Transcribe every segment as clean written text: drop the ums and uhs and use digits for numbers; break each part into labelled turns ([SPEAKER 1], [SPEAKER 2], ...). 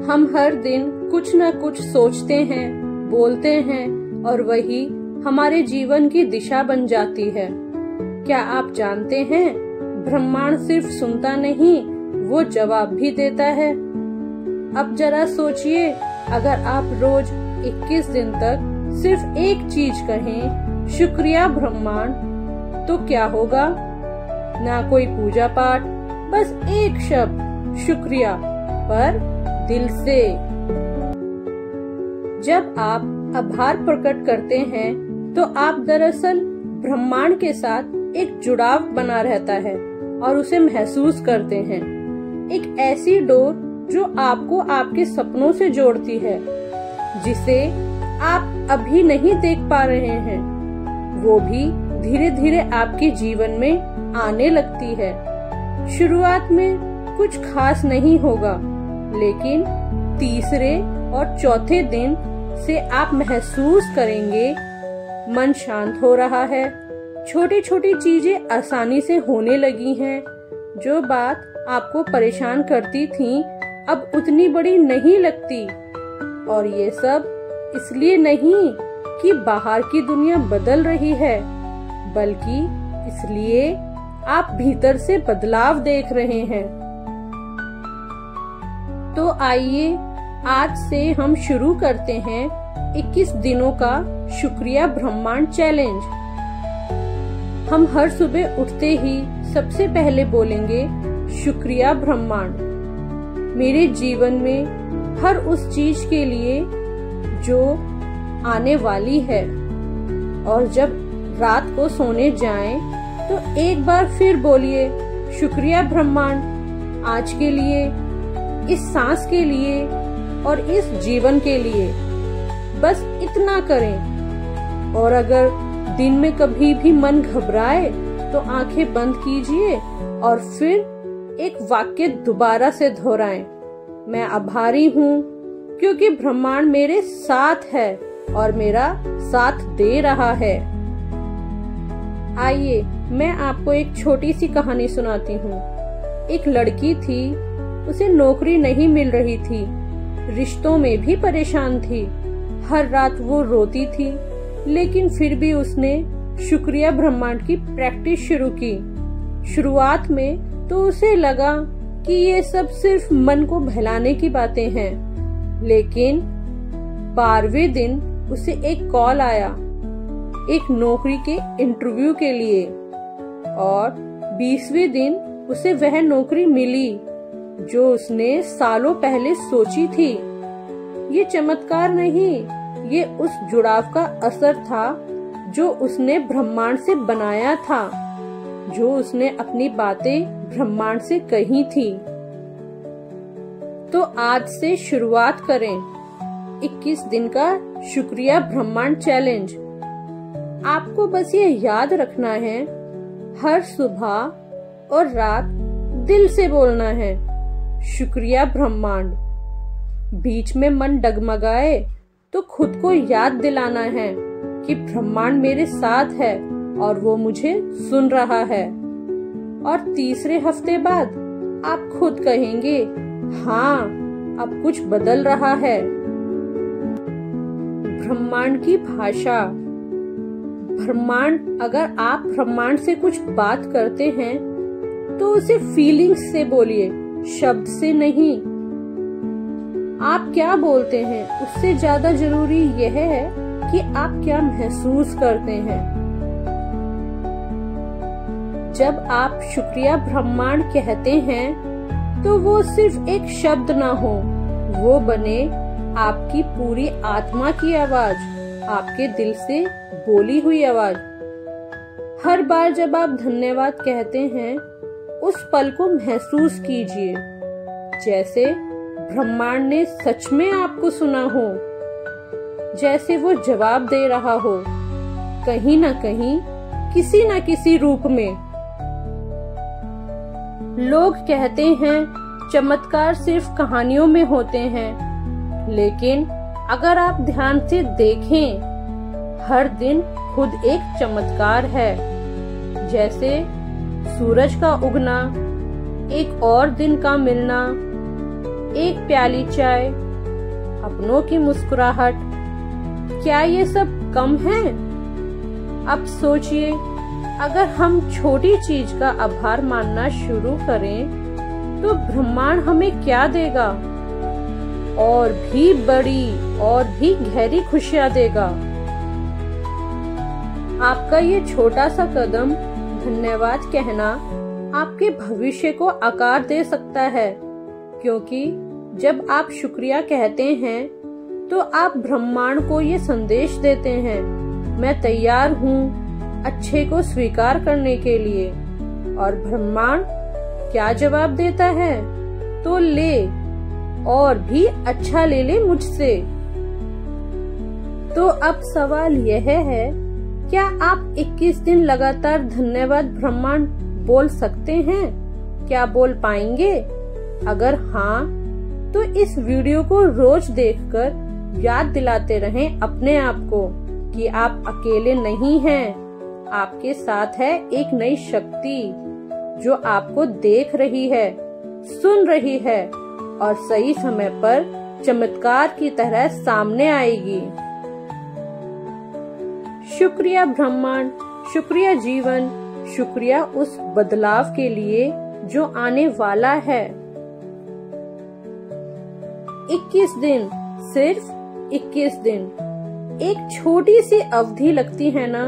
[SPEAKER 1] हम हर दिन कुछ न कुछ सोचते हैं, बोलते हैं और वही हमारे जीवन की दिशा बन जाती है। क्या आप जानते हैं, ब्रह्मांड सिर्फ सुनता नहीं, वो जवाब भी देता है। अब जरा सोचिए, अगर आप रोज 21 दिन तक सिर्फ एक चीज कहें, शुक्रिया ब्रह्मांड, तो क्या होगा? ना कोई पूजा पाठ, बस एक शब्द शुक्रिया, पर दिल से। जब आप आभार प्रकट करते हैं तो आप दरअसल ब्रह्मांड के साथ एक जुड़ाव बना रहता है और उसे महसूस करते हैं। एक ऐसी डोर जो आपको आपके सपनों से जोड़ती है, जिसे आप अभी नहीं देख पा रहे हैं, वो भी धीरे धीरे आपके जीवन में आने लगती है। शुरुआत में कुछ खास नहीं होगा, लेकिन तीसरे और चौथे दिन से आप महसूस करेंगे मन शांत हो रहा है, छोटी छोटी चीजें आसानी से होने लगी हैं, जो बात आपको परेशान करती थी अब उतनी बड़ी नहीं लगती। और ये सब इसलिए नहीं कि बाहर की दुनिया बदल रही है, बल्कि इसलिए आप भीतर से बदलाव देख रहे हैं। तो आइए आज से हम शुरू करते हैं 21 दिनों का शुक्रिया ब्रह्मांड चैलेंज। हम हर सुबह उठते ही सबसे पहले बोलेंगे, शुक्रिया ब्रह्मांड, मेरे जीवन में हर उस चीज के लिए जो आने वाली है। और जब रात को सोने जाएं, तो एक बार फिर बोलिए, शुक्रिया ब्रह्मांड, आज के लिए, इस सांस के लिए और इस जीवन के लिए। बस इतना करें। और अगर दिन में कभी भी मन घबराए तो आंखें बंद कीजिए और फिर एक वाक्य दोबारा से दोहराएं, मैं आभारी हूँ क्योंकि ब्रह्मांड मेरे साथ है और मेरा साथ दे रहा है। आइए मैं आपको एक छोटी सी कहानी सुनाती हूँ। एक लड़की थी, उसे नौकरी नहीं मिल रही थी, रिश्तों में भी परेशान थी। हर रात वो रोती थी, लेकिन फिर भी उसने शुक्रिया ब्रह्मांड की प्रैक्टिस शुरू की। शुरुआत में तो उसे लगा कि ये सब सिर्फ मन को बहलाने की बातें हैं, लेकिन 12वें दिन उसे एक कॉल आया, एक नौकरी के इंटरव्यू के लिए, और 20वें दिन उसे वह नौकरी मिली जो उसने सालों पहले सोची थी। ये चमत्कार नहीं, ये उस जुड़ाव का असर था जो उसने ब्रह्मांड से बनाया था, जो उसने अपनी बातें ब्रह्मांड से कही थी। तो आज से शुरुआत करें 21 दिन का शुक्रिया ब्रह्मांड चैलेंज। आपको बस ये याद रखना है, हर सुबह और रात दिल से बोलना है, शुक्रिया ब्रह्मांड। बीच में मन डगमगाए तो खुद को याद दिलाना है कि ब्रह्मांड मेरे साथ है और वो मुझे सुन रहा है। और तीसरे हफ्ते बाद आप खुद कहेंगे, हाँ अब कुछ बदल रहा है। ब्रह्मांड की भाषा। ब्रह्मांड, अगर आप ब्रह्मांड से कुछ बात करते हैं तो उसे फीलिंग्स से बोलिए, शब्द से नहीं। आप क्या बोलते हैं उससे ज्यादा जरूरी यह है कि आप क्या महसूस करते हैं। जब आप शुक्रिया ब्रह्मांड कहते हैं तो वो सिर्फ एक शब्द ना हो, वो बने आपकी पूरी आत्मा की आवाज, आपके दिल से बोली हुई आवाज। हर बार जब आप धन्यवाद कहते हैं, उस पल को महसूस कीजिए जैसे ब्रह्मांड ने सच में आपको सुना हो, जैसे वो जवाब दे रहा हो, कहीं ना कहीं, किसी न किसी रूप में। लोग कहते हैं चमत्कार सिर्फ कहानियों में होते हैं, लेकिन अगर आप ध्यान से देखें, हर दिन खुद एक चमत्कार है। जैसे सूरज का उगना, एक और दिन का मिलना, एक प्याली चाय, अपनों की मुस्कुराहट, क्या ये सब कम है? अब सोचिए, अगर हम छोटी चीज का आभार मानना शुरू करें तो ब्रह्मांड हमें क्या देगा? और भी बड़ी और भी गहरी खुशियां देगा। आपका ये छोटा सा कदम धन्यवाद कहना आपके भविष्य को आकार दे सकता है, क्योंकि जब आप शुक्रिया कहते हैं तो आप ब्रह्मांड को ये संदेश देते हैं, मैं तैयार हूँ अच्छे को स्वीकार करने के लिए। और ब्रह्मांड क्या जवाब देता है? तो ले, और भी अच्छा ले ले मुझसे। तो अब सवाल यह है, क्या आप 21 दिन लगातार धन्यवाद ब्रह्मांड बोल सकते हैं? क्या बोल पाएंगे? अगर हाँ, तो इस वीडियो को रोज देखकर याद दिलाते रहें अपने आप को कि आप अकेले नहीं हैं। आपके साथ है एक नई शक्ति जो आपको देख रही है, सुन रही है और सही समय पर चमत्कार की तरह सामने आएगी। शुक्रिया ब्रह्मांड, शुक्रिया जीवन, शुक्रिया उस बदलाव के लिए जो आने वाला है। 21 दिन, सिर्फ 21 दिन, एक छोटी सी अवधि लगती है ना?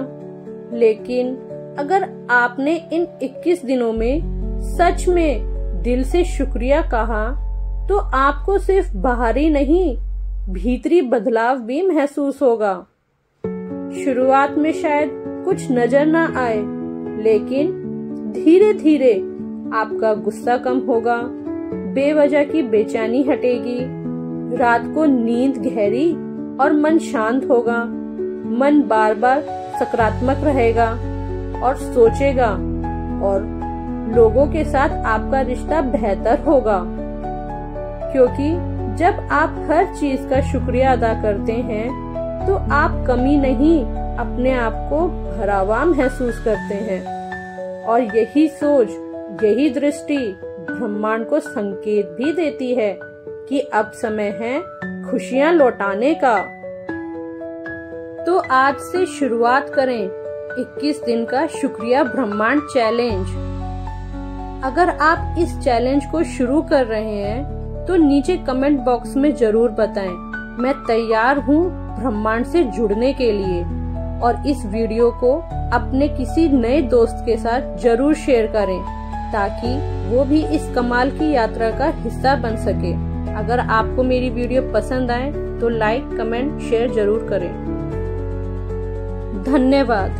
[SPEAKER 1] लेकिन अगर आपने इन 21 दिनों में सच में दिल से शुक्रिया कहा तो आपको सिर्फ बाहरी नहीं, भीतरी बदलाव भी महसूस होगा। शुरुआत में शायद कुछ नजर ना आए, लेकिन धीरे धीरे आपका गुस्सा कम होगा, बेवजह की बेचैनी हटेगी, रात को नींद गहरी और मन शांत होगा। मन बार बार सकारात्मक रहेगा और सोचेगा, और लोगों के साथ आपका रिश्ता बेहतर होगा, क्योंकि जब आप हर चीज का शुक्रिया अदा करते हैं तो आप कमी नहीं, अपने आप को भरावा महसूस करते हैं। और यही सोच, यही दृष्टि ब्रह्मांड को संकेत भी देती है कि अब समय है खुशियां लौटाने का। तो आज से शुरुआत करें 21 दिन का शुक्रिया ब्रह्मांड चैलेंज। अगर आप इस चैलेंज को शुरू कर रहे हैं तो नीचे कमेंट बॉक्स में जरूर बताएं, मैं तैयार हूँ ब्रह्मांड से जुड़ने के लिए। और इस वीडियो को अपने किसी नए दोस्त के साथ जरूर शेयर करें, ताकि वो भी इस कमाल की यात्रा का हिस्सा बन सके। अगर आपको मेरी वीडियो पसंद आए तो लाइक, कमेंट, शेयर जरूर करें। धन्यवाद।